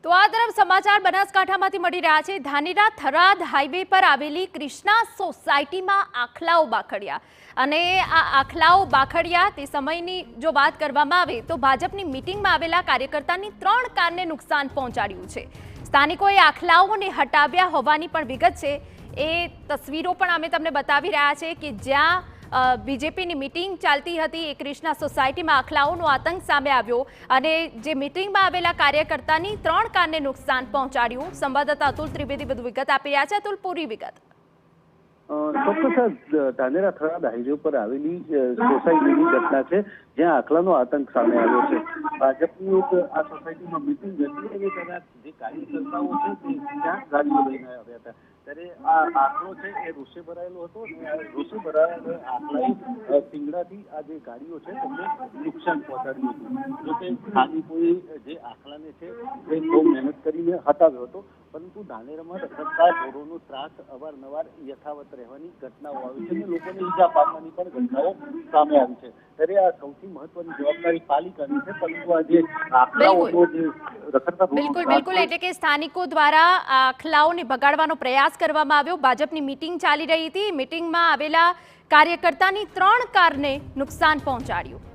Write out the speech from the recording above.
તો આ તરફ સમાચાર બનાસકાંઠામાંથી મળી રહ્યા છે। ધાનેરા થરાદ હાઈવે પર આવેલી કૃષ્ણા સોસાયટીમાં આખલાઓ બાખડ્યા અને આ આખલાઓ બાખડ્યા તે સમયની જો વાત કરવામાં આવે તો ભાજપની મીટિંગમાં આવેલા કાર્યકર્તાની 3 કારને નુકસાન પહોંચાડ્યું છે। સ્થાનિકોએ આખલાઓને હટાવ્યા હોવાની પણ વિગત છે। એ તસવીરો પણ અમે તમને બતાવી રહ્યા છે કે જ્યાં બીજેપીની મીટિંગ ચાલતી હતી એ કૃષ્ણા સોસાયટીમાં આખલાઓનો આતંક સામે આવ્યો અને જે મીટિંગમાં આવેલા કાર્યકર્તાની 3 કારને નુકસાન પહોંચાડ્યું। સંવાદદાતા અતુલ ત્રિવેદી વધુ વિગત આપી રહ્યા છે। અતુલ, પૂરી વિગત। ચોક્કસ ધાનેરા થરાદ હાઈવે પર આવેલી સોસાયટીની ઘટના છે જ્યાં આખલાનો આતંક સામે આવ્યો છે। ભાજપની એક આ સોસાયટીમાં મીટિંગ હતી અને તેના જે કાર્યકર્તાઓ છે તે ત્યાં ગાડીઓ લઈને આવ્યા હતા ત્યારે આ આખલો છે એ રોષે ભરાયેલો હતો અને આ રોષે ભરાયેલા આખલાએ શિંગડાથી આ જે ગાડીઓ છે તેમને નુકસાન પહોંચાડ્યું હતું। જોકે સ્થાનિકોએ જે આખલાને છે એ બહુ મહેનત કરીને હટાવ્યો હતો, પરંતુ ધાનેરામાં રખડતા ઢોરોનો ત્રાસ અવારનવાર યથાવત રહેવાની ઘટનાઓ આવી છે અને લોકોને ઈજા પામવાની પણ ઘટનાઓ સામે આવી છે। ત્યારે આ સૌથી મહત્વની જવાબદારી પાલિકાની છે, પરંતુ આ જે આખલાઓનો જે રખડતા બિલકુલ એટલે કે સ્થાનિકો દ્વારા આખલાઓને ભગાડવાનો પ્રયાસ કરવામાં આવ્યો। ભાજપની મીટિંગ ચાલી રહી હતી, મીટિંગમાં આવેલા કાર્યકર્તાની 3 કારને નુકસાન પહોંચાડ્યું।